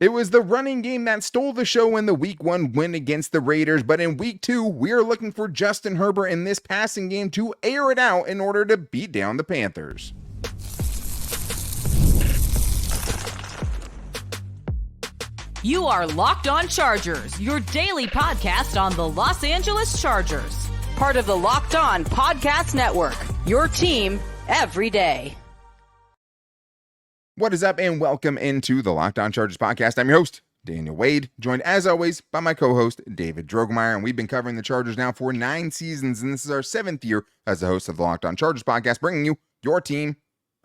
It was the running game that stole the show in the week 1 win against the Raiders, but in week 2, we are looking for Justin Herbert in this passing game to air it out in order to beat down the Panthers. You are Locked On Chargers, your daily podcast on the Los Angeles Chargers. Part of the Locked On Podcast Network, your team every day. What is up, and welcome into the Locked On Chargers podcast. I'm your host, Daniel Wade, joined as always by my co-host, David Drogemeyer, and we've been covering the Chargers now for 9 seasons, and this is our 7th year as the host of the Locked On Chargers podcast, bringing you your team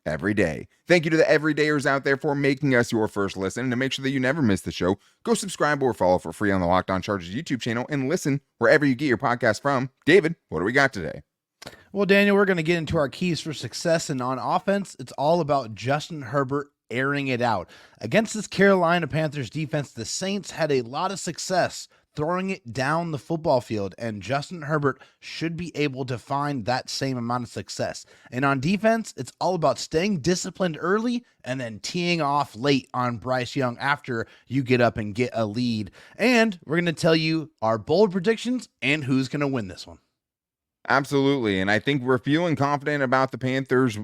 every day. Thank you to the everydayers out there for making us your first listen. And to make sure that you never miss the show, go subscribe or follow for free on the Locked On Chargers YouTube channel and listen wherever you get your podcast from. David, what do we got today? Well, Daniel, we're going to get into our keys for success, and on offense, it's all about Justin Herbert airing it out. Against this Carolina Panthers defense, the Saints had a lot of success throwing it down the football field, and Justin Herbert should be able to find that same amount of success. And on defense, it's all about staying disciplined early and then teeing off late on Bryce Young after you get up and get a lead. And we're going to tell you our bold predictions and who's going to win this one. Absolutely, and I think we're feeling confident about the Panthers,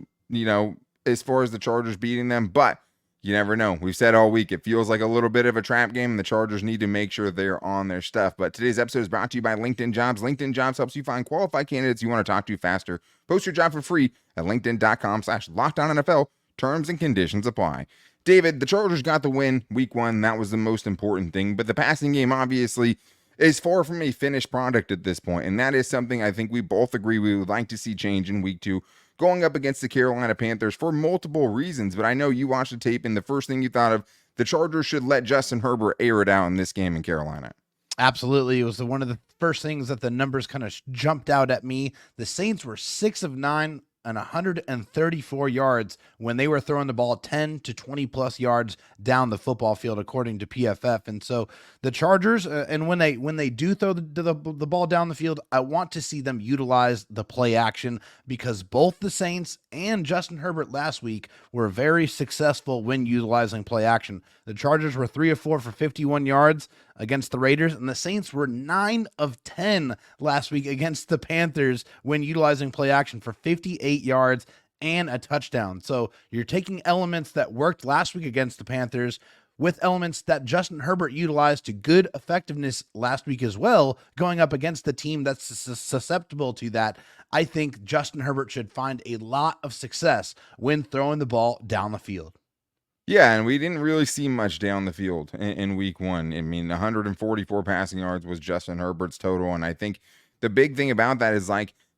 as far as the Chargers beating them, but you never know. We've said all week, it feels like a little bit of a trap game, and the Chargers need to make sure they're on their stuff. But today's episode is brought to you by LinkedIn Jobs. LinkedIn Jobs helps you find qualified candidates you want to talk to faster. Post your job for free at linkedin.com/LockedOnNFL. Terms and conditions apply. David, the Chargers got the win week 1. That was the most important thing, but the passing game obviously is far from a finished product at this point, and that is something I think we both agree we would like to see change in week 2. Going up against the Carolina Panthers for multiple reasons, but I know you watched the tape and the first thing you thought of, the Chargers should let Justin Herbert air it out in this game in Carolina. Absolutely. It was one of the first things that the numbers kind of jumped out at me. The Saints were 6 of 9 and 134 yards when they were throwing the ball 10 to 20 plus yards down the football field, according to PFF. And so the Chargers, and when they do throw the ball down the field, I want to see them utilize the play action, because both the Saints and Justin Herbert last week were very successful when utilizing play action. The Chargers were 3 of 4 for 51 yards against the Raiders, and the Saints were 9 of 10 last week against the Panthers when utilizing play action for 58 yards and a touchdown. So you're taking elements that worked last week against the Panthers with elements that Justin Herbert utilized to good effectiveness last week as well, going up against the team that's susceptible to that. I think Justin Herbert should find a lot of success when throwing the ball down the field. Yeah, and we didn't really see much down the field in week 1. I mean, 144 passing yards was Justin Herbert's total, and I think the big thing about that is,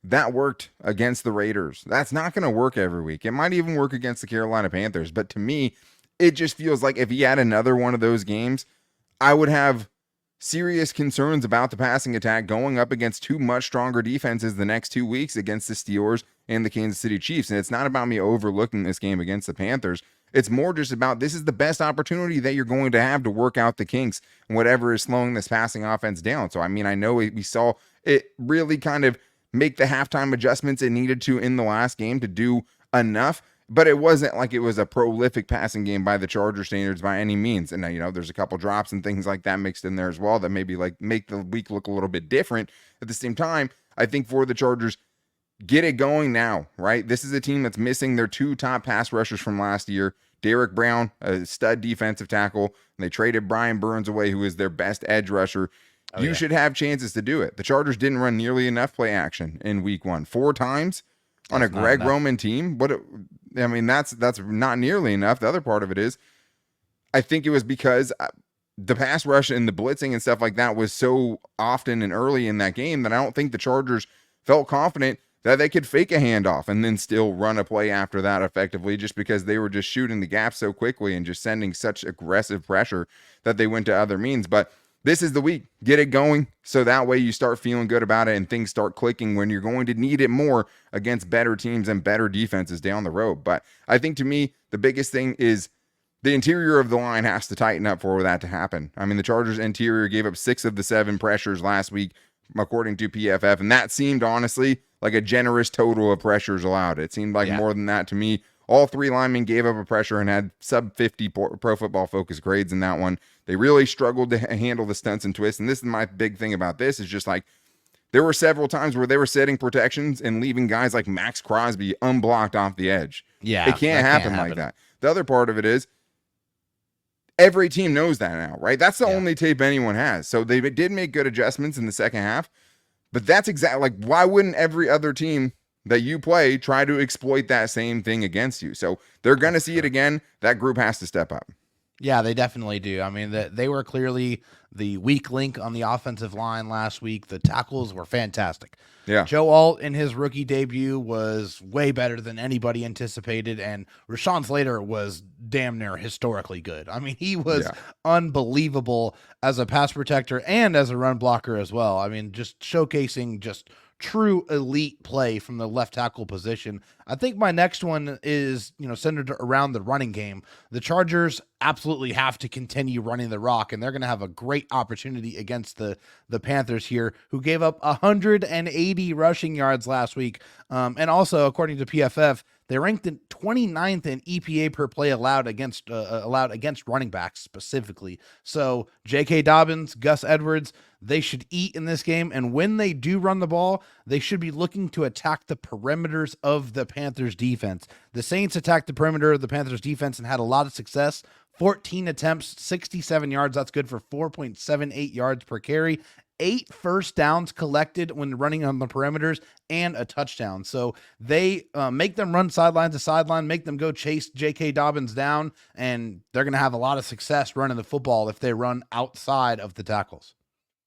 that worked against the Raiders. That's not going to work every week. It might even work against the Carolina Panthers, but to me, it just feels like if he had another one of those games, I would have serious concerns about the passing attack going up against 2 much stronger defenses the next 2 weeks against the Steelers and the Kansas City Chiefs. And it's not about me overlooking this game against the Panthers. It's more just about, this is the best opportunity that you're going to have to work out the kinks and whatever is slowing this passing offense down. So, I mean, I know we saw it really kind of make the halftime adjustments it needed to in the last game to do enough, but it wasn't like it was a prolific passing game by the Charger standards by any means. And there's a couple drops and things like that mixed in there as well that maybe make the week look a little bit different. At the same time, I think for the Chargers, get it going now, right? This is a team that's missing their 2 top pass rushers from last year. Derek Brown, a stud defensive tackle, and they traded Brian Burns away, who is their best edge rusher. You should have chances to do it. The Chargers didn't run nearly enough play action in week 1. 4 times on a Greg Roman team. That's not nearly enough. The other part of it is, I think it was because the pass rush and the blitzing and stuff like that was so often and early in that game that I don't think the Chargers felt confident that they could fake a handoff and then still run a play after that effectively, just because they were just shooting the gap so quickly and just sending such aggressive pressure that they went to other means. But this is the week. Get it going so that way you start feeling good about it and things start clicking when you're going to need it more against better teams and better defenses down the road. But I think, to me, the biggest thing is the interior of the line has to tighten up for that to happen. I mean, the Chargers interior gave up 6 of the 7 pressures last week, according to PFF, and that seemed honestly like a generous total of pressures allowed. It seemed like more than that to me. All 3 linemen gave up a pressure and had sub 50 Pro Football Focus grades in that one. They really struggled to handle the stunts and twists. And this is my big thing about this, is just like, there were several times where they were setting protections and leaving guys like Max Crosby unblocked off the edge. Yeah, it can't happen like that. The other part of it is, every team knows that now, right? That's the only tape anyone has. So they did make good adjustments in the second half, but that's exactly like, why wouldn't every other team that you play try to exploit that same thing against you? So they're going to see it again. That group has to step up. Yeah, they definitely do. I mean, they were clearly the weak link on the offensive line last week. The tackles were fantastic. Yeah. Joe Alt in his rookie debut was way better than anybody anticipated, and Rashawn Slater was damn near historically good. I mean, he was unbelievable as a pass protector and as a run blocker as well. I mean, just showcasing just true elite play from the left tackle position. I think my next one is, centered around the running game. The Chargers absolutely have to continue running the rock, and they're going to have a great opportunity against the Panthers here, who gave up 180 rushing yards last week. And also, according to PFF, they ranked in 29th in EPA per play allowed against running backs specifically. So J.K. Dobbins, Gus Edwards, they should eat in this game. And when they do run the ball, they should be looking to attack the perimeters of the Panthers defense. The Saints attacked the perimeter of the Panthers defense and had a lot of success. 14 attempts, 67 yards. That's good for 4.78 yards per carry. 8 first downs collected when running on the perimeters and a touchdown. So they make them run sideline to sideline, make them go chase J.K. Dobbins down, and they're going to have a lot of success running the football if they run outside of the tackles.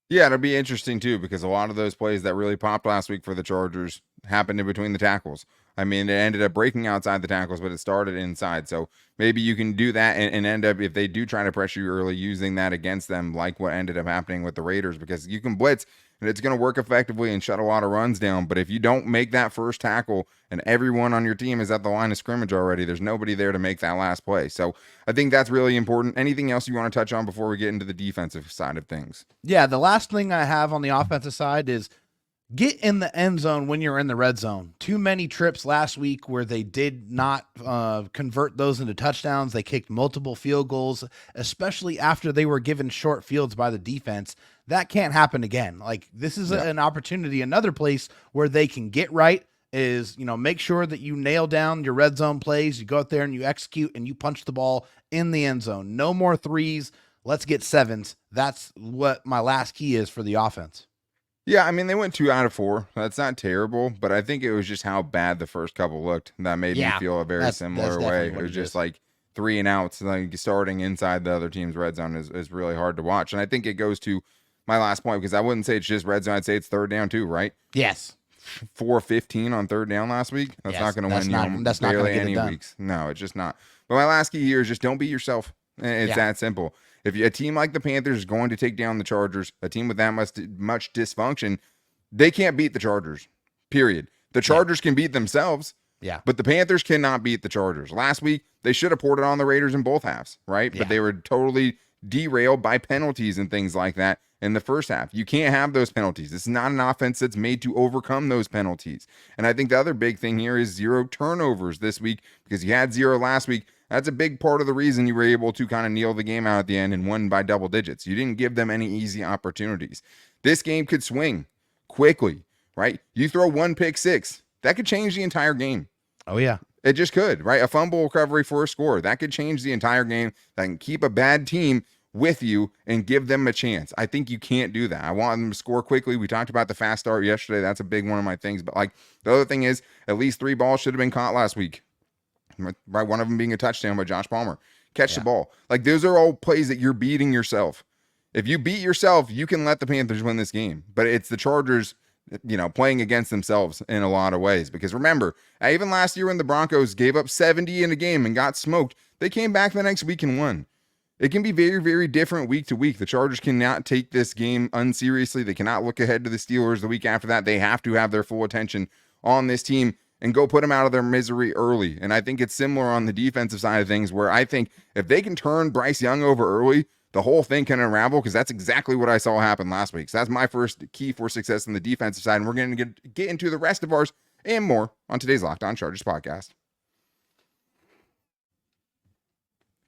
Yeah, it'll be interesting too, because a lot of those plays that really popped last week for the Chargers happened in between the tackles. I mean, it ended up breaking outside the tackles, but it started inside. So maybe you can do that and end up, if they do try to pressure you early, using that against them, like what ended up happening with the Raiders, because you can blitz and it's going to work effectively and shut a lot of runs down. But if you don't make that first tackle and everyone on your team is at the line of scrimmage already, there's nobody there to make that last play. So I think that's really important. Anything else you want to touch on before we get into the defensive side of things? Yeah, the last thing I have on the offensive side is get in the end zone when you're in the red zone. Too many trips last week where they did not convert those into touchdowns. They kicked multiple field goals, especially after they were given short fields by the defense. That can't happen again. Like, this is an opportunity. Another place where they can get right is, make sure that you nail down your red zone plays. You go out there and you execute and you punch the ball in the end zone. No more threes. Let's get sevens. That's what my last key is for the offense. Yeah, I mean, they went 2 out of 4. That's not terrible, but I think it was just how bad the first couple looked that made me feel a very similar way. It was just like 3 and outs, like starting inside the other team's red zone is really hard to watch. And I think it goes to my last point, because I wouldn't say it's just red zone. I'd say it's third down too, right? Yes. 4-15 on third down last week. That's not going to win you that's not barely get any it done. weeks. No, it's just not. But my last key here is just don't beat yourself. It's that simple. If a team like the Panthers is going to take down the Chargers, a team with that much dysfunction, they can't beat the Chargers, period. The Chargers can beat themselves, but the Panthers cannot beat the Chargers. Last week, they should have poured it on the Raiders in both halves, right? But they were totally derailed by penalties and things like that in the first half. You can't have those penalties. It's not an offense that's made to overcome those penalties. And I think the other big thing here is 0 turnovers this week, because you had 0 last week. That's a big part of the reason you were able to kind of kneel the game out at the end and won by double digits. You didn't give them any easy opportunities. This game could swing quickly, right? You throw 1 pick six, that could change the entire game. Oh, yeah. It just could, right? A fumble recovery for a score, that could change the entire game. That can keep a bad team with you and give them a chance. I think you can't do that. I want them to score quickly. We talked about the fast start yesterday. That's a big one of my things. But like, the other thing is, at least 3 balls should have been caught last week, right? One of them being a touchdown by Josh Palmer. Catch the ball. Like, those are all plays that you're beating yourself. If you beat yourself, you can let the Panthers win this game. But it's the Chargers, playing against themselves in a lot of ways. Because remember, even last year when the Broncos gave up 70 in a game and got smoked, they came back the next week and won. It can be very, very different week to week. The Chargers cannot take this game unseriously. They cannot look ahead to the Steelers the week after that. They have to have their full attention on this team and go put them out of their misery early. And I think it's similar on the defensive side of things, where I think if they can turn Bryce Young over early, the whole thing can unravel, because that's exactly what I saw happen last week. So that's my first key for success in the defensive side. And we're going to get into the rest of ours and more on today's Locked On Chargers podcast.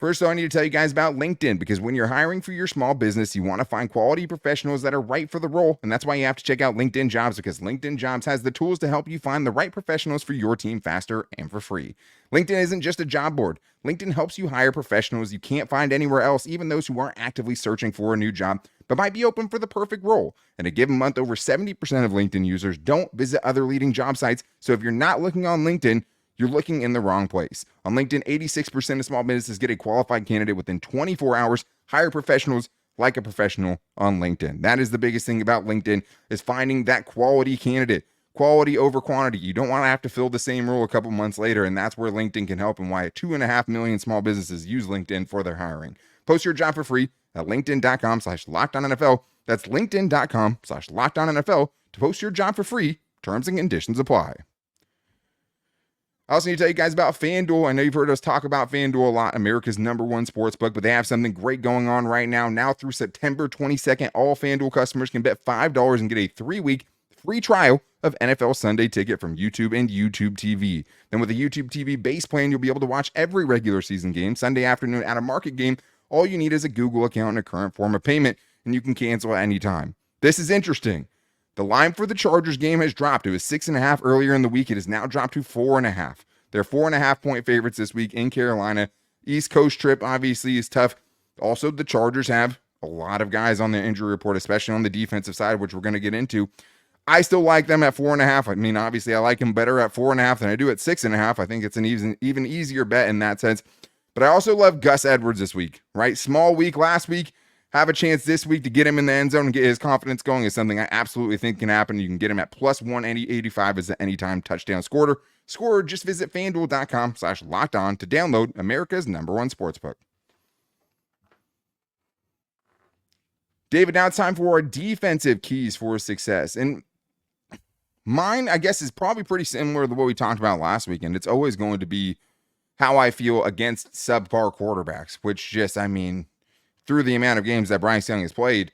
First, though, I need to tell you guys about LinkedIn, because when you're hiring for your small business, you want to find quality professionals that are right for the role. And that's why you have to check out LinkedIn Jobs, because LinkedIn Jobs has the tools to help you find the right professionals for your team faster and for free. LinkedIn isn't just a job board. LinkedIn helps you hire professionals you can't find anywhere else, even those who aren't actively searching for a new job, but might be open for the perfect role. In a given month, over 70% of LinkedIn users don't visit other leading job sites. So if you're not looking on LinkedIn, you're looking in the wrong place. On LinkedIn, 86% of small businesses get a qualified candidate within 24 hours. Hire professionals like a professional on LinkedIn. That is the biggest thing about LinkedIn, is finding that quality candidate. Quality over quantity. You don't want to have to fill the same role a couple months later, and that's where LinkedIn can help, and why 2.5 million small businesses use LinkedIn for their hiring. Post your job for free at linkedin.com/LockedOnNFL. That's linkedin.com/LockedOnNFL to post your job for free. Terms and conditions apply. I also need to tell you guys about FanDuel. I know you've heard us talk about FanDuel a lot, America's #1 sports book, but they have something great going on right now. Now through September 22nd, all FanDuel customers can bet $5 and get a 3-week free trial of NFL Sunday Ticket from YouTube and YouTube TV. Then with a YouTube TV base plan, you'll be able to watch every regular season game Sunday afternoon at a market game. All you need is a Google account and a current form of payment, and you can cancel at any time. This is interesting. The line for the Chargers game has dropped. It was 6.5 earlier in the week. It is now dropped to 4.5. They're 4.5-point favorites this week in Carolina. East Coast trip obviously is tough. Also, the Chargers have a lot of guys on their injury report, especially on the defensive side, which we're going to get into. I still like them at 4.5. I mean, obviously, I like them better at 4.5 than I do at 6.5. I think it's an even easier bet in that sense. But I also love Gus Edwards this week, right? Small week last week. Have a chance this week to get him in the end zone and get his confidence going is something I absolutely think can happen. You can get him at +185 as the anytime touchdown scorer. Just visit FanDuel.com/LockedOn to download America's #1 sportsbook. David, now it's time for our defensive keys for success. And mine, I guess, is probably pretty similar to what we talked about last weekend. It's always going to be how I feel against subpar quarterbacks, which just, I mean, through the amount of games that Bryce Young has played,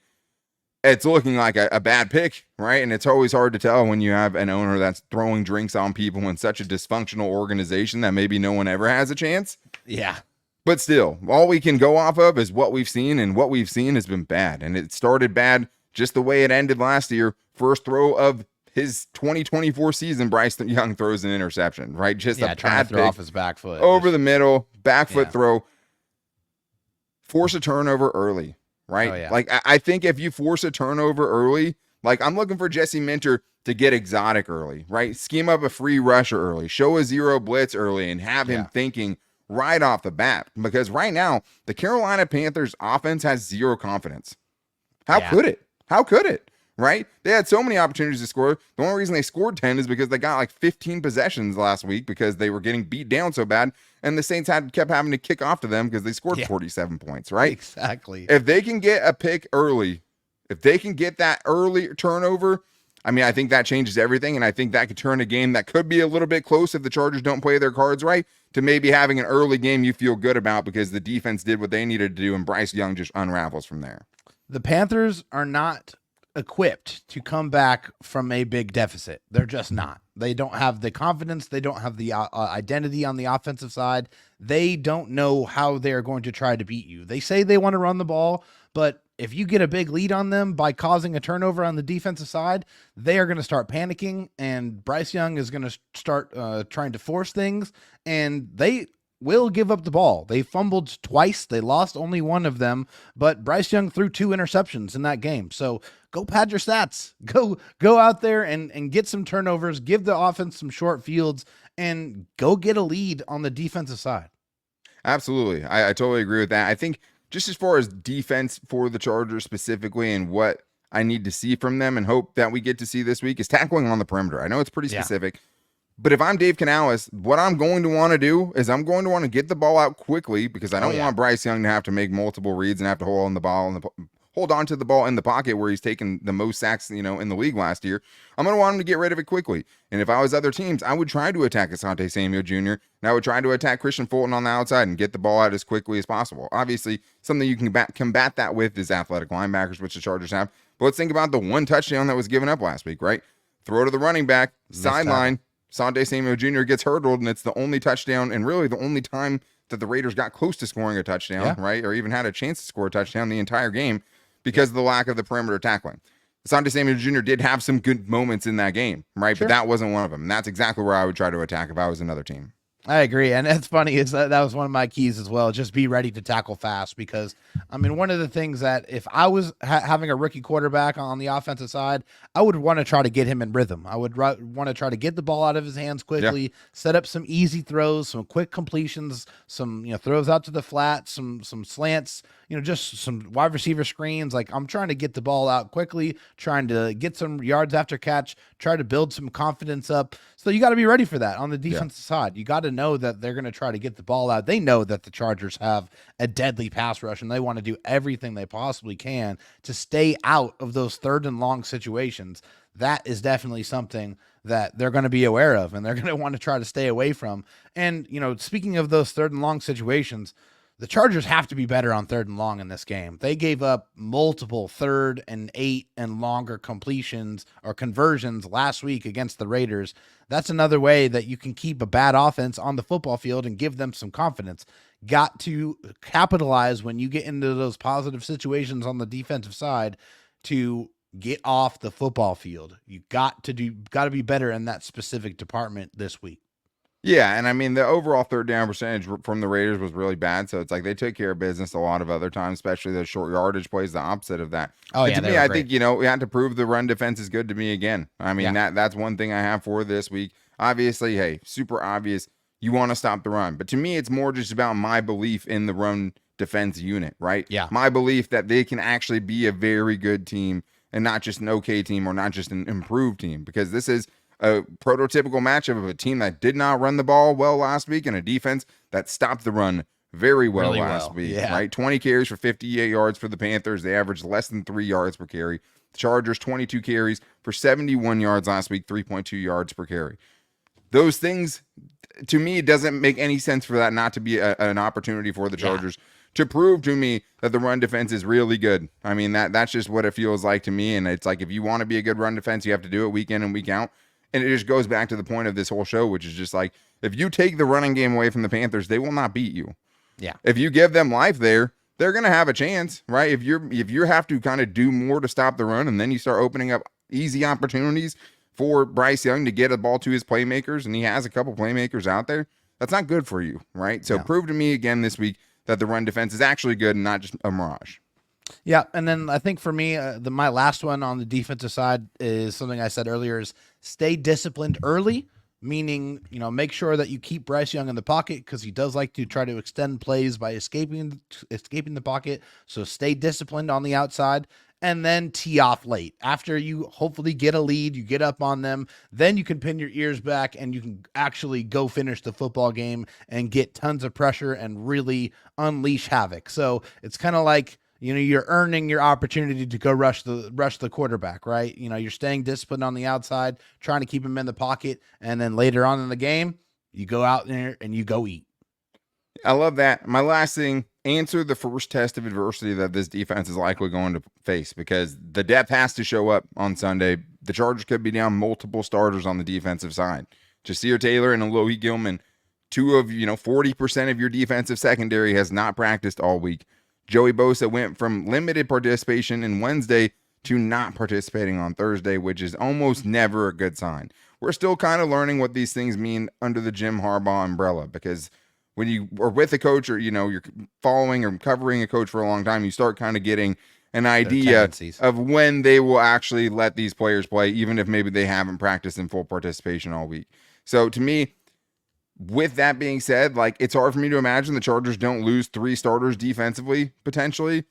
it's looking like a bad pick, right? And it's always hard to tell when you have an owner that's throwing drinks on people in such a dysfunctional organization that maybe no one ever has a chance. Yeah. But still, all we can go off of is what we've seen, and what we've seen has been bad. And it started bad just the way it ended last year. First throw of his 2024 season, Bryce Young throws an interception, right? Just a trying bad to throw pick off his back foot. over the middle, back foot throw. Force a turnover early, right? Oh, yeah. Like, I think if you force a turnover early, like I'm looking for Jesse Minter to get exotic early, right? Scheme up a free rusher early, show a zero blitz early, and have him thinking right off the bat. Because right now, the Carolina Panthers offense has zero confidence. How could it? How could it? Right? They had so many opportunities to score. The only reason they scored 10 is because they got like 15 possessions last week because they were getting beat down so bad. And the Saints kept having to kick off to them because they scored 47 points, right? Exactly. If they can get a pick early, if they can get that early turnover, I mean, I think that changes everything. And I think that could turn a game that could be a little bit close if the Chargers don't play their cards right to maybe having an early game you feel good about because the defense did what they needed to do and Bryce Young just unravels from there. The Panthers are not equipped to come back from a big deficit. They're just not. They don't have the confidence. They don't have the identity on the offensive side. They don't know how they're going to try to beat you. They say they want to run the ball, but if you get a big lead on them by causing a turnover on the defensive side, they are going to start panicking, and Bryce Young is going to start trying to force things, and they will give up the ball. They fumbled twice. They lost only one of them, but Bryce Young threw 2 interceptions in that game. So go pad your stats. Go out there and get some turnovers, give the offense some short fields, and go get a lead on the defensive side. Absolutely. I totally agree with that. I think just as far as defense for the Chargers specifically and what I need to see from them and hope that we get to see this week is tackling on the perimeter. I know it's pretty specific, but if I'm Dave Canales, what I'm going to want to do is I'm going to want to get the ball out quickly because I don't want Bryce Young to have to make multiple reads and have to hold on to the ball in the pocket where he's taken the most sacks, in the league last year. I'm going to want him to get rid of it quickly. And if I was other teams, I would try to attack Asante Samuel Jr. and I would try to attack Christian Fulton on the outside and get the ball out as quickly as possible. Obviously, something you can combat that with is athletic linebackers, which the Chargers have. But let's think about the one touchdown that was given up last week, right? Throw to the running back, sideline. Asante Samuel Jr. gets hurdled, and it's the only touchdown and really the only time that the Raiders got close to scoring a touchdown, Yeah. right? Or even had a chance to score a touchdown the entire game because of the lack of the perimeter tackling. Asante Samuel Jr. did have some good moments in that game, right? Sure. But that wasn't one of them. And that's exactly where I would try to attack if I was another team. I agree. And it's funny is that was one of my keys as well. Just be ready to tackle fast because, I mean, one of the things that if I was having a rookie quarterback on the offensive side, I would want to try to get him in rhythm. I would want to try to get the ball out of his hands quickly, set up some easy throws, some quick completions, some, throws out to the flat, some slants, just some wide receiver screens. Like I'm trying to get the ball out quickly, trying to get some yards after catch, try to build some confidence up. So you got to be ready for that on the defensive side. You got to know that they're going to try to get the ball out. They know that the Chargers have a deadly pass rush and they want to do everything they possibly can to stay out of those 3rd and long situations. That is definitely something that they're going to be aware of and they're going to want to try to stay away from. And, speaking of those 3rd and long situations, the Chargers have to be better on 3rd and long in this game. They gave up multiple 3rd and 8 and longer completions or conversions last week against the Raiders. That's another way that you can keep a bad offense on the football field and give them some confidence. Got to capitalize when you get into those positive situations on the defensive side to get off the football field. You got to be better in that specific department this week. Yeah, and I mean, the overall 3rd down percentage from the Raiders was really bad, so it's like they took care of business a lot of other times, especially those short yardage plays, the opposite of that. Oh, and yeah, to me, I think, we had to prove the run defense is good to me again. I mean, that's one thing I have for this week. Obviously, hey, super obvious, you want to stop the run. But to me, it's more just about my belief in the run defense unit, right? Yeah. My belief that they can actually be a very good team and not just an okay team or not just an improved team, because this is a prototypical matchup of a team that did not run the ball well last week and a defense that stopped the run very well last week, right? 20 carries for 58 yards for the Panthers. They averaged less than 3 yards per carry. The Chargers, 22 carries for 71 yards last week, 3.2 yards per carry. Those things, to me, it doesn't make any sense for that not to be an opportunity for the Chargers to prove to me that the run defense is really good. I mean, that's just what it feels like to me. And it's like, if you want to be a good run defense, you have to do it week in and week out. And it just goes back to the point of this whole show, which is just like, if you take the running game away from the Panthers, they will not beat you. Yeah. If you give them life there, they're going to have a chance, right? If you have to kind of do more to stop the run, and then you start opening up easy opportunities for Bryce Young to get a ball to his playmakers, and he has a couple playmakers out there, that's not good for you, right? So prove to me again this week that the run defense is actually good and not just a mirage. Yeah, and then I think for me, my last one on the defensive side is something I said earlier: is stay disciplined early, meaning make sure that you keep Bryce Young in the pocket because he does like to try to extend plays by escaping the pocket. So stay disciplined on the outside, and then tee off late. After you hopefully get a lead, you get up on them, then you can pin your ears back and you can actually go finish the football game and get tons of pressure and really unleash havoc. So it's kind of like, you're earning your opportunity to go rush the quarterback, right? You're staying disciplined on the outside, trying to keep him in the pocket, and then later on in the game, you go out there and you go eat. I love that. My last thing, answer the first test of adversity that this defense is likely going to face, because the depth has to show up on Sunday. The Chargers could be down multiple starters on the defensive side. Jasir Taylor and Alohi Gilman, 40% of your defensive secondary has not practiced all week. Joey Bosa went from limited participation in Wednesday to not participating on Thursday, which is almost never a good sign. We're still kind of learning what these things mean under the Jim Harbaugh umbrella, because when you are with a coach or, you're following or covering a coach for a long time, you start kind of getting an idea of when they will actually let these players play, even if maybe they haven't practiced in full participation all week. So to me, with that being said, it's hard for me to imagine the Chargers don't lose 3 starters defensively, potentially,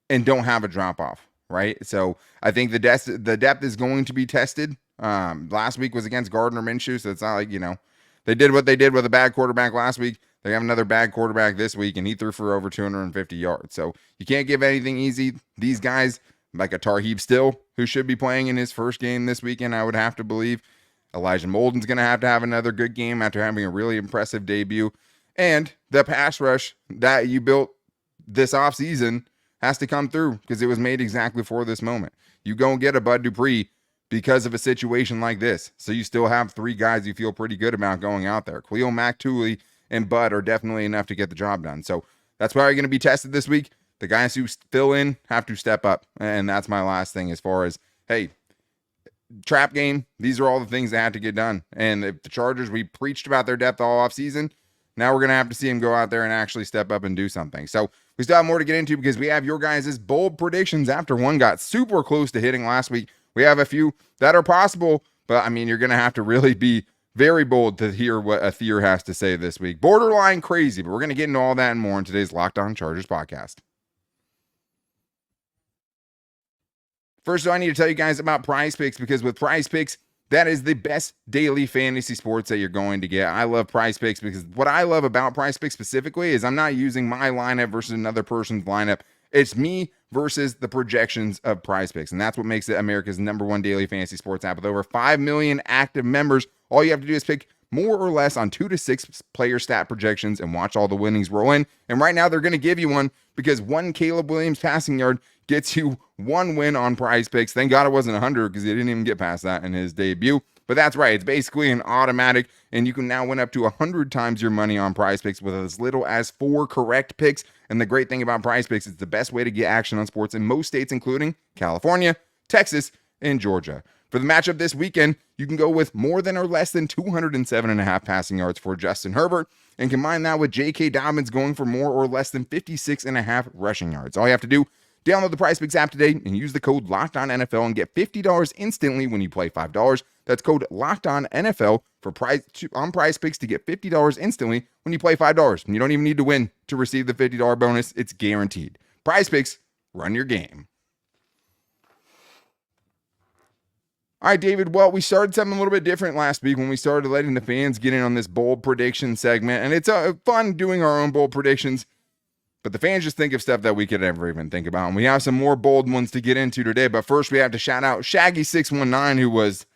and don't have a drop-off, right? So I think the depth is going to be tested. Last week was against Gardner Minshew, so it's not like, they did what they did with a bad quarterback last week. They have another bad quarterback this week, and he threw for over 250 yards. So you can't give anything easy. These guys, like a Tarheeb Still, who should be playing in his first game this weekend, I would have to believe. Elijah Molden's going to have another good game after having a really impressive debut. And the pass rush that you built this offseason has to come through, because it was made exactly for this moment. You go and get a Bud Dupree because of a situation like this. So you still have 3 guys you feel pretty good about going out there. Khalil Mack, Tooley, and Bud are definitely enough to get the job done. So that's why you're going to be tested this week. The guys who fill in have to step up. And that's my last thing as far as, hey, trap game. These are all the things that have to get done. And if the Chargers, we preached about their depth all off season. Now we're going to have to see them go out there and actually step up and do something. So we still have more to get into because we have your guys' bold predictions after one got super close to hitting last week. We have a few that are possible, but I mean, you're going to have to really be very bold to hear what Athir has to say this week. Borderline crazy, but we're going to get into all that and more in today's Locked On Chargers podcast. First, I need to tell you guys about Prize Picks because with Prize Picks, that is the best daily fantasy sports that you're going to get. I love Prize Picks because what I love about Prize Picks specifically is I'm not using my lineup versus another person's lineup. It's me versus the projections of Prize Picks, and that's what makes it America's #1 daily fantasy sports app with over 5 million active members. All you have to do is pick more or less on 2 to 6 player stat projections and watch all the winnings roll in. And right now they're going to give you one because one Caleb Williams passing yard gets you one win on Prize Picks. Thank God it wasn't 100 because he didn't even get past that in his debut. But that's right. It's basically an automatic, and you can now win up to 100 times your money on Prize Picks with as little as 4 correct picks. And the great thing about Prize Picks, it's the best way to get action on sports in most states, including California, Texas, and Georgia. For the matchup this weekend, you can go with more than or less than 207.5 passing yards for Justin Herbert, and combine that with J.K. Dobbins going for more or less than 56.5 rushing yards. All you have to do, download the Prize Picks app today and use the code LOCKEDONNFL and get $50 instantly when you play $5. That's code LOCKEDONNFL on Prize Picks to get $50 instantly when you play $5. And you don't even need to win to receive the $50 bonus. It's guaranteed. Prize Picks, run your game. All right, David. Well, we started something a little bit different last week when we started letting the fans get in on this bold prediction segment. And it's fun doing our own bold predictions. But the fans just think of stuff that we could never even think about. And we have some more bold ones to get into today. But first, we have to shout out Shaggy619, who was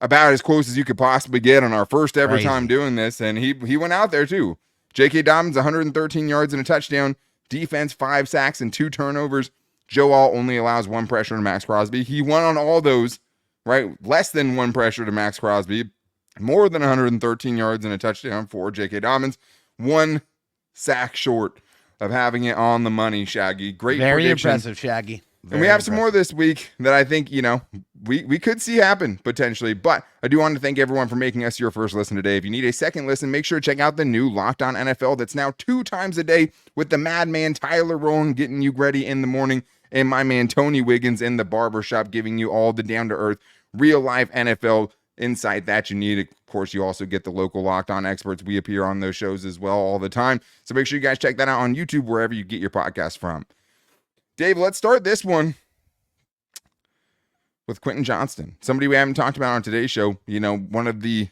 about as close as you could possibly get on our first ever time doing this. And he went out there, too. J.K. Dobbins, 113 yards and a touchdown. Defense, 5 sacks and 2 turnovers. Joe Alt only allows 1 pressure to Max Crosby. He won on all those, right? Less than 1 pressure to Max Crosby. More than 113 yards and a touchdown for J.K. Dobbins. 1 sack short of having it on the money, Shaggy. Great Very prediction. impressive, Shaggy. And we have some more this week that I think, we could see happen potentially. But I do want to thank everyone for making us your first listen today. If you need a second listen, make sure to check out the new Locked On NFL that's now 2 times a day with the madman Tyler Rowan getting you ready in the morning and my man Tony Wiggins in the barbershop giving you all the down-to-earth, real-life NFL insight that you need. Of course, you also get the local Locked On experts. We appear on those shows as well all the time. So make sure you guys check that out on YouTube, wherever you get your podcast from. Dave, let's start this one with Quentin Johnston, somebody we haven't talked about on today's show. One of the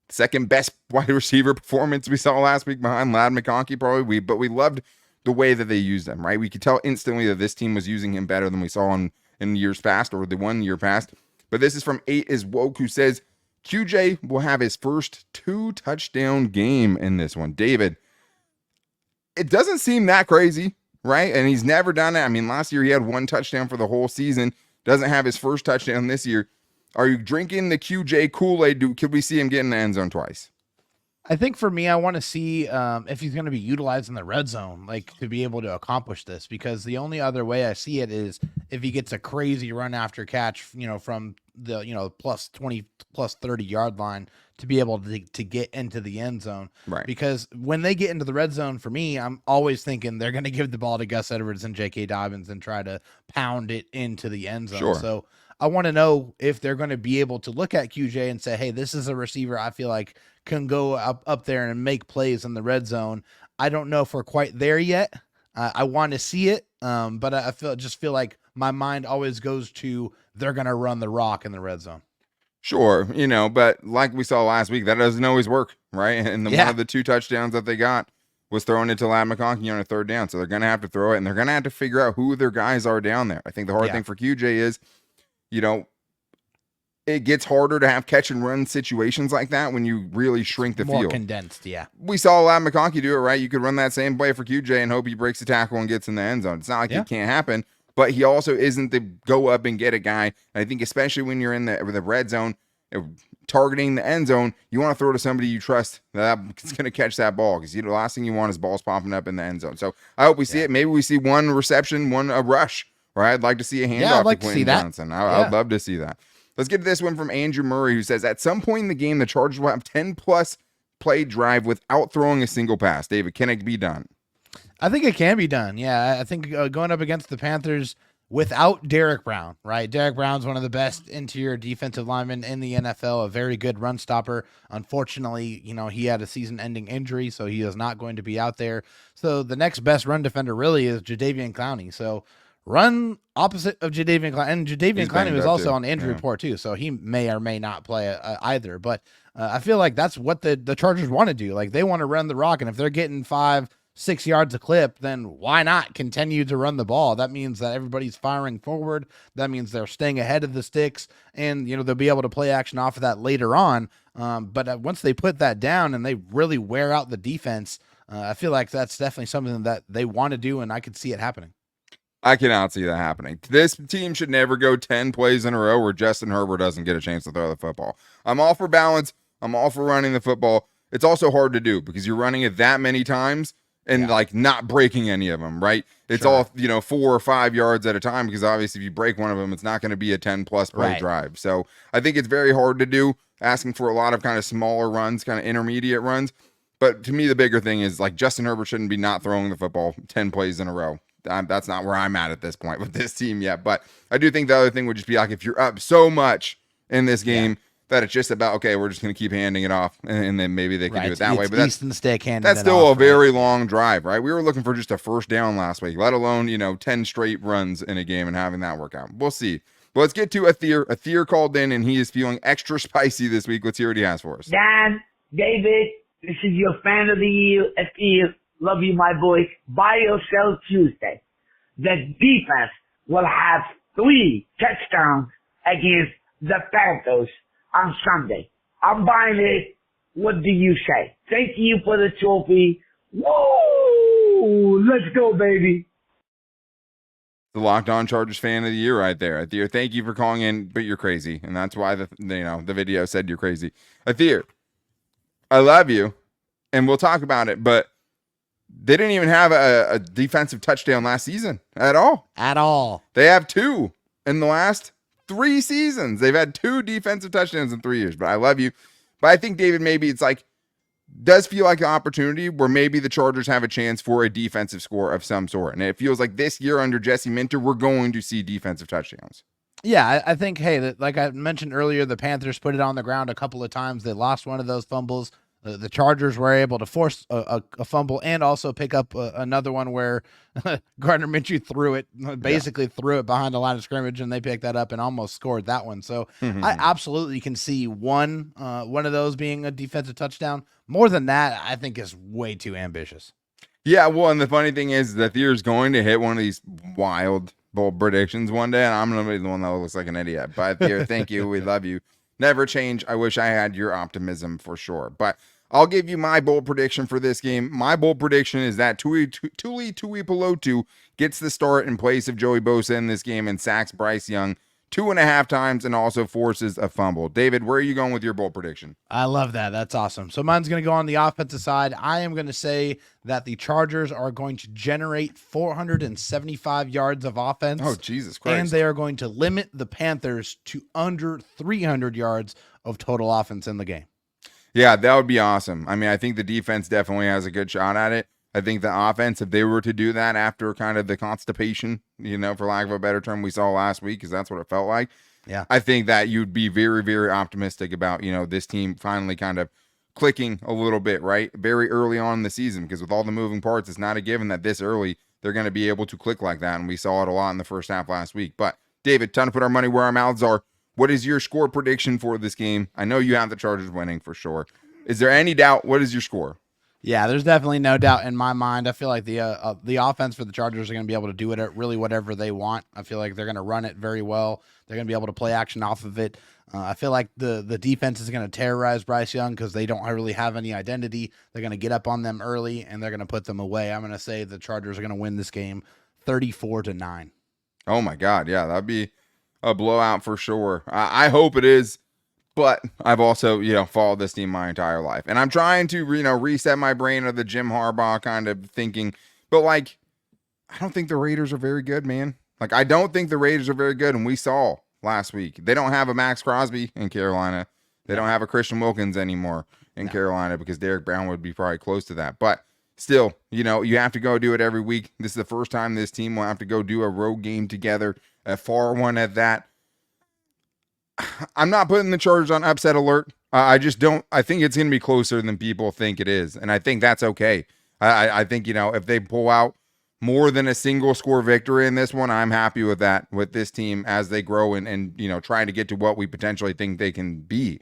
second best wide receiver performance we saw last week behind Ladd McConkey, probably. But we loved the way that they used him, right? We could tell instantly that this team was using him better than we saw in years past, or the 1 year past. But this is from 8 is Woke, who says QJ will have his first 2 touchdown game in this one. David, it doesn't seem that crazy, right? And he's never done it. I mean, last year he had 1 touchdown for the whole season. Doesn't have his first touchdown this year. Are you drinking the QJ Kool-Aid? Could we see him get in the end zone twice? I think for me, I want to see if he's going to be utilized in the red zone, to be able to accomplish this, because the only other way I see it is if he gets a crazy run after catch, from the, plus 20, plus 30 yard line to be able to get into the end zone. Right. Because when they get into the red zone, for me, I'm always thinking they're going to give the ball to Gus Edwards and J.K. Dobbins and try to pound it into the end zone. Sure. So I want to know if they're going to be able to look at QJ and say, hey, this is a receiver I feel like can go up there and make plays in the red zone. I don't know if we're quite there yet. I want to see it, but I feel like my mind always goes to they're going to run the rock in the red zone. Sure, but like we saw last week, that doesn't always work, right? And one of the 2 touchdowns that they got was thrown into Ladd McConkey on a 3rd down. So they're going to have to throw it, and they're going to have to figure out who their guys are down there. I think the hard thing for QJ is, it gets harder to have catch and run situations like that when you really shrink the field. More condensed, yeah. We saw Ladd McConkey do it, right? You could run that same play for QJ and hope he breaks the tackle and gets in the end zone. It's not like it can't happen, but he also isn't the go up and get a guy. And I think especially when you're in the red zone, targeting the end zone, you want to throw to somebody you trust that's going to catch that ball, because the last thing you want is balls popping up in the end zone. So I hope we see it. Maybe we see one reception, a rush, or I'd like to see a handoff to Quentin Johnston. I'd love to see that. Let's get to this one from Andrew Murray, who says, at some point in the game, the Chargers will have 10-plus play drive without throwing a single pass. David, can it be done? I think it can be done. Yeah, I think going up against the Panthers without Derek Brown, right? Derek Brown's one of the best interior defensive linemen in the NFL, a very good run stopper. Unfortunately, he had a season-ending injury, so he is not going to be out there. So the next best run defender really is Jadeveon Clowney. So run opposite of Jadeveon Clowney. And Jadeveon Clowney was also on the injury report too, so he may or may not play either. But I feel like that's what the Chargers want to do. Like, they want to run the rock, and if they're getting 5-6 yards a clip, then why not continue to run the ball? That means that everybody's firing forward. That means they're staying ahead of the sticks, and they'll be able to play action off of that later on. But once they put that down and they really wear out the defense, I feel like that's definitely something that they want to do, and I could see it happening. I cannot see that happening. This team should never go 10 plays in a row where Justin Herbert doesn't get a chance to throw the football. I'm all for balance. I'm all for running the football. It's also hard to do because you're running it that many times and not breaking any of them, right? It's all, 4 or 5 yards at a time, because obviously if you break one of them, it's not going to be a 10-plus play drive. So I think it's very hard to do, asking for a lot of kind of smaller runs, kind of intermediate runs. But to me, the bigger thing is, like, Justin Herbert shouldn't be not throwing the football 10 plays in a row. That's not where I'm at this point with this team yet. But I do think the other thing would just be, like, if you're up so much in this game that it's just about, okay, we're just going to keep handing it off, and then maybe they can do it that way. But that's still a very long drive, right? We were looking for just a first down last week, let alone 10 straight runs in a game and having that work out. We'll see. But let's get to Athir. Athir called in, and he is feeling extra spicy this week. Let's hear what he has for us. Dan, David, this is your fan of the year, Athir. Love you, my boy. Buy or sell Tuesday. The defense will have 3 touchdowns against the Panthers on Sunday. I'm buying it. What do you say? Thank you for the trophy. Woo! Let's go, baby. The Locked On Chargers fan of the year right there. Athir, thank you for calling in, but you're crazy. And that's why the video said you're crazy. Athir, I love you, and we'll talk about it, but they didn't even have a defensive touchdown last season at all. At all. They have 2 in the last 3 seasons. They've had 2 defensive touchdowns in 3 years, but I love you. But I think, David, maybe it's does feel like an opportunity where maybe the Chargers have a chance for a defensive score of some sort. And it feels like this year under Jesse Minter, we're going to see defensive touchdowns. Yeah, I think, like I mentioned earlier, the Panthers put it on the ground a couple of times. They lost one of those fumbles. The Chargers were able to force a fumble and also pick up another one where Gardner Minshew threw it behind the line of scrimmage, and they picked that up and almost scored that one. So I absolutely can see one of those being a defensive touchdown. More than that, I think is way too ambitious. Yeah, well, and the funny thing is that Theo's going to hit one of these wild, bold predictions one day, and I'm going to be the one that looks like an idiot. But Theo, thank you. We love you. Never change. I wish I had your optimism for sure. But I'll give you my bold prediction for this game. My bold prediction is that Tuli Tuipulotu gets the start in place of Joey Bosa in this game and sacks Bryce Young 2.5 times and also forces a fumble. David, where are you going with your bold prediction? I love that. That's awesome. So mine's going to go on the offensive side. I am going to say that the Chargers are going to generate 475 yards of offense. Oh, Jesus Christ. And they are going to limit the Panthers to under 300 yards of total offense in the game. Yeah, that would be awesome. I mean, I think the defense definitely has a good shot at it. I think the offense, if they were to do that after kind of the constipation, for lack of a better term, we saw last week, because that's what it felt like. Yeah. I think that you'd be very, very optimistic about, this team finally kind of clicking a little bit, right? Very early on in the season, because with all the moving parts, it's not a given that this early they're going to be able to click like that. And we saw it a lot in the first half last week. But David, time to put our money where our mouths are. What is your score prediction for this game? I know you have the Chargers winning for sure. Is there any doubt? What is your score? Yeah, there's definitely no doubt in my mind. I feel like the offense for the Chargers are going to be able to do it really whatever they want. I feel like they're going to run it very well. They're going to be able to play action off of it. I feel like the defense is going to terrorize Bryce Young because they don't really have any identity. They're going to get up on them early, and they're going to put them away. I'm going to say the Chargers are going to win this game 34-9. Oh, my God. Yeah, that'd be a blowout for sure. I hope it is But I've also, followed this team my entire life. And I'm trying to, reset my brain of the Jim Harbaugh kind of thinking. But, like, I don't think the Raiders are very good, man. Like, I don't think the Raiders are very good. And we saw last week, they don't have a Max Crosby in Carolina. They don't have a Christian Wilkins anymore in Carolina because Derek Brown would be probably close to that. But still, you have to go do it every week. This is the first time this team will have to go do a road game together, a far one at that. I'm not putting the Chargers on upset alert. I just don't. I think it's going to be closer than people think it is. And I think that's okay. I think, if they pull out more than a single score victory in this one, I'm happy with that, with this team as they grow and trying to get to what we potentially think they can be.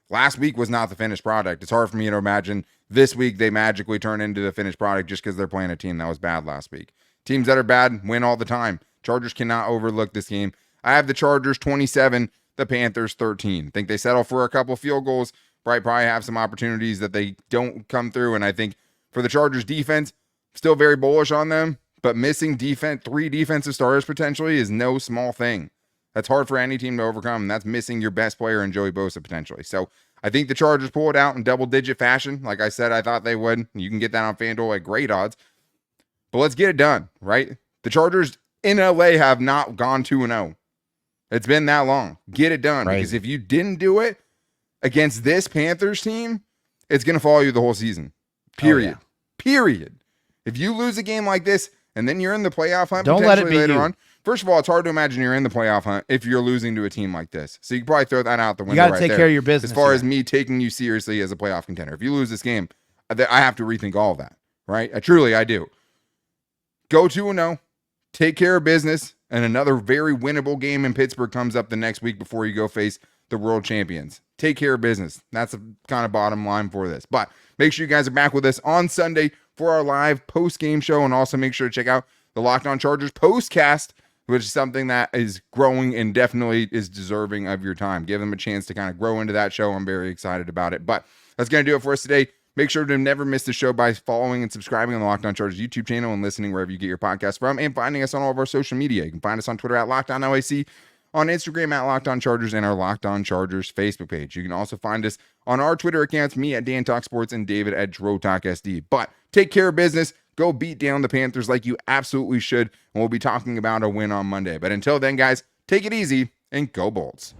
Last week was not the finished product. It's hard for me to imagine this week they magically turn into the finished product just because they're playing a team that was bad last week. Teams that are bad win all the time. Chargers cannot overlook this game. I have the Chargers 27, the Panthers 13. Think they settle for a couple field goals. Probably have some opportunities that they don't come through. And I think for the Chargers defense, still very bullish on them, but missing 3 defensive starters potentially is no small thing. That's hard for any team to overcome, and that's missing your best player in Joey Bosa potentially. So I think the Chargers pull it out in double-digit fashion. Like I said, I thought they would. You can get that on FanDuel at great odds. But let's get it done, right? The Chargers in LA have not gone 2-0. It's been that long. Get it done. Because if you didn't do it against this Panthers team, it's going to follow you the whole season. Period. Oh, yeah. Period. If you lose a game like this, and then you're in the playoff hunt Don't potentially let it be later you. on. First of all, it's hard to imagine you're in the playoff hunt if you're losing to a team like this. So you can probably throw that out the window. You got to take care of your business. As far as me taking you seriously as a playoff contender. If you lose this game, I have to rethink all of that, right? I do. Go 2-0, take care of business, and another very winnable game in Pittsburgh comes up the next week before you go face the world champions. Take care of business. That's the kind of bottom line for this. But make sure you guys are back with us on Sunday for our live post-game show, and also make sure to check out the Locked On Chargers postcast, which is something that is growing and definitely is deserving of your time. Give them a chance to kind of grow into that show. I'm very excited about it. But that's going to do it for us today. Make sure to never miss the show by following and subscribing on the Locked On Chargers YouTube channel and listening wherever you get your podcast from, and finding us on all of our social media. You can find us on Twitter at Locked On LAC, on Instagram at Locked On Chargers, and our Locked On Chargers Facebook page. You can also find us on our Twitter accounts, me at Dan Talk Sports and David at Dro Talk SD. But take care of business. Go beat down the Panthers like you absolutely should, and we'll be talking about a win on Monday. But until then, guys, take it easy and go Bolts.